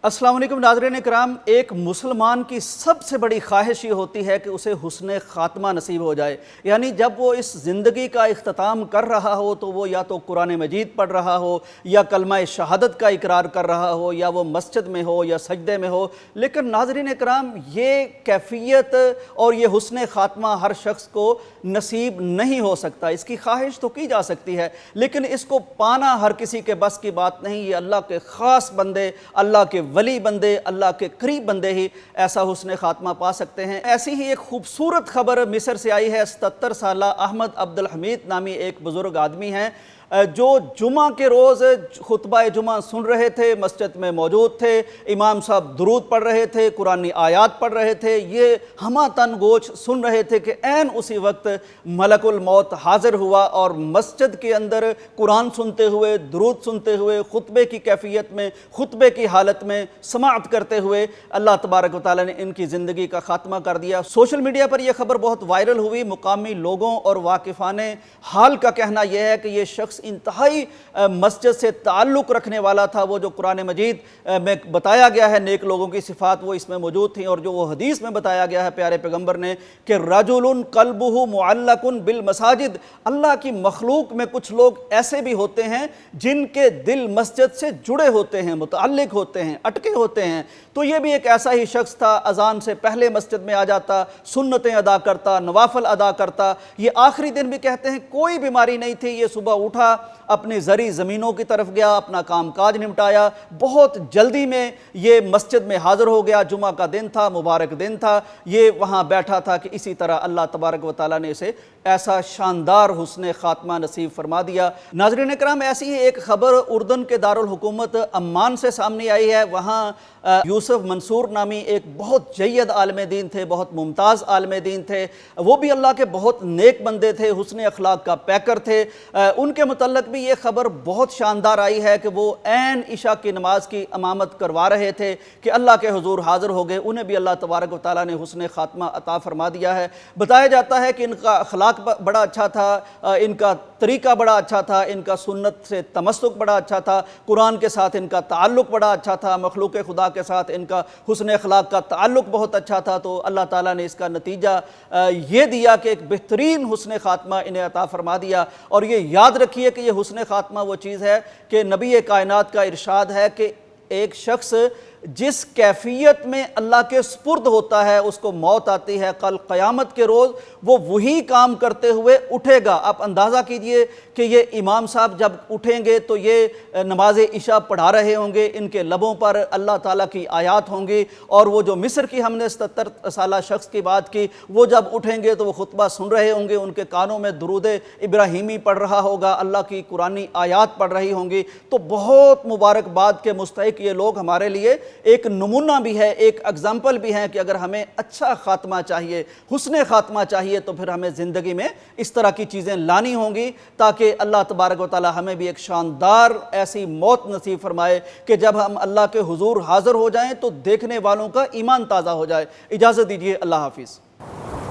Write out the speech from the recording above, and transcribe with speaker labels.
Speaker 1: अस्सलाम वालेकुम नाज़रीन इकराम। एक मुसलमान की सबसे बड़ी ख्वाहिश ये होती है कि उसे हुस्न ख़ात्मा नसीब हो जाए। यानी जब वो इस ज़िंदगी का इख्तिताम कर रहा हो तो वो या तो कुरान मजीद पढ़ रहा हो या कलमा शहादत का इकरार कर रहा हो या वो मस्जिद में हो या सजदे में हो। लेकिन नाज़रीन इकराम, ये कैफ़ियत और ये हुस्न ख़ात्मा हर शख्स को नसीब नहीं हो सकता। इसकी ख्वाहिश तो की जा सकती है लेकिन इसको पाना हर किसी के बस की बात नहीं। ये अल्लाह के ख़ास बंदे, अल्लाह के वली बंदे, अल्लाह के करीब बंदे ही ऐसा हुस्न ख़ात्मा पा सकते हैं। ऐसी ही एक खूबसूरत खबर मिस्र से आई है। 77 साला अहमद अब्दुल हमीद नामी एक बुज़ुर्ग आदमी हैं जो जुमा के रोज़ खुतबा जुमा सुन रहे थे, मस्जिद में मौजूद थे, इमाम साहब दुरूद पढ़ रहे थे, कुरानी आयात पढ़ रहे थे। ये हमा तन गोच सुन रहे थे कि ऐन उसी वक्त मलकुल मौत हाजिर हुआ और मस्जिद के अंदर कुरान सुनते हुए, दुरूद सुनते हुए, खुतबे की कैफियत में, खुतबे की हालत में समाअत करते हुए अल्लाह तबारक व तआला ने इनकी ज़िंदगी का ख़ात्मा कर दिया। सोशल मीडिया पर यह खबर बहुत वायरल हुई। मुकामी लोगों और वाकिफ़ाने हाल का कहना यह है कि ये शख्स इंतहाई मस्जिद से ताल्लुक़ रखने वाला था। वो जो कुरान मजीद में बताया गया है नेक लोगों की सिफ़ात वो इसमें मौजूद थी, और जो वो हदीस में बताया गया है प्यारे पैगम्बर ने कि रजुलुन क़ल्बुहु मुअल्लकुन बिल मसाजिद, अल्लाह की मखलूक में कुछ लोग ऐसे भी होते हैं जिनके दिल मस्जिद से जुड़े होते हैं, मुतअल्लिक़ होते हैं, अटके होते हैं। तो ये भी एक ऐसा ही शख्स था। अज़ान से पहले मस्जिद में आ जाता, सुन्नतें अदा करता, नवाफिल अदा करता। ये आखिरी दिन भी कहते हैं कोई बीमारी नहीं थी, ये सुबह उठा, अपनी ज़री ज़मीनों की तरफ गया, अपना काम काज निपटाया, बहुत जल्दी में ये मस्जिद में हाज़िर हो गया। जुमा का दिन था, मुबारक दिन था। ये वहाँ बैठा था कि इसी तरह अल्लाह तबारक व तआला ने इसे ऐसा शानदार हुस्न ख़ात्मा नसीब फरमा दिया। नाज़रीन इकराम, ऐसी ही एक ख़बर उर्दन के दारुल हुकूमत अम्मान से सामने आई है। वहाँ यूसुफ मंसूर नामी एक बहुत जय्यद आलिम दीन थे, बहुत मुमताज़ आलिम दीन थे। वो भी अल्लाह के बहुत नेक बंदे थे, हुस्न अखलाक का पैकर थे। उनके मुतल्लक भी ये खबर बहुत शानदार आई है कि वो ऐन इशा की नमाज की इमामत करवा रहे थे कि अल्लाह के हुजूर हाज़िर हो गए। उन्हें भी अल्लाह तबारक व तआला ने हुस्न ख़ात्मा अता फरमा दिया है। बताया जाता है कि इनका अखलाक बड़ा अच्छा था, इनका तरीका बड़ा अच्छा था, इनका सुन्नत से तमस्सुक बड़ा अच्छा था, कुरान के साथ इनका ताल्लुक़ बड़ा अच्छा था, मखलूक खुदा के साथ इनका हुस्न अखलाक का ताल्लुक़ बहुत अच्छा था। तो अल्लाह ताला ने इसका नतीजा ये दिया कि एक बेहतरीन हुस्न ख़ात्मा इन्हें अता फरमा दिया। और ये याद रखिए कि ये हुस्न ख़ात्मा वो चीज़ है कि नबी कायनात का इरशाद है कि एक शख्स जिस कैफियत में अल्लाह के सुपुर्द होता है उसको मौत आती है, कल क़यामत के रोज़ वो वही काम करते हुए उठेगा। आप अंदाज़ा कीजिए कि ये इमाम साहब जब उठेंगे तो ये नमाज इशा पढ़ा रहे होंगे, इनके लबों पर अल्लाह ताला की आयात होंगी, और वो जो मिस्र की हमने 77 साला शख्स की बात की, वो जब उठेंगे तो वो खुतबा सुन रहे होंगे, उनके कानों में दुरूद इब्राहीमी पढ़ रहा होगा, अल्लाह की कुरानी आयात पढ़ रही होंगी। तो बहुत मुबारकबाद के मुस्तहिक ये लोग हमारे लिए एक नमूना भी है, एक एग्जाम्पल भी है कि अगर हमें अच्छा ख़ात्मा चाहिए, हुस्न ख़ात्मा चाहिए, तो फिर हमें ज़िंदगी में इस तरह की चीज़ें लानी होंगी ताकि अल्लाह तबारक व तआला हमें भी एक शानदार ऐसी मौत नसीब फरमाए कि जब हम अल्लाह के हुजूर हाज़िर हो जाएं तो देखने वालों का ईमान ताज़ा हो जाए। इजाज़त दीजिए, अल्लाह हाफ़िज़।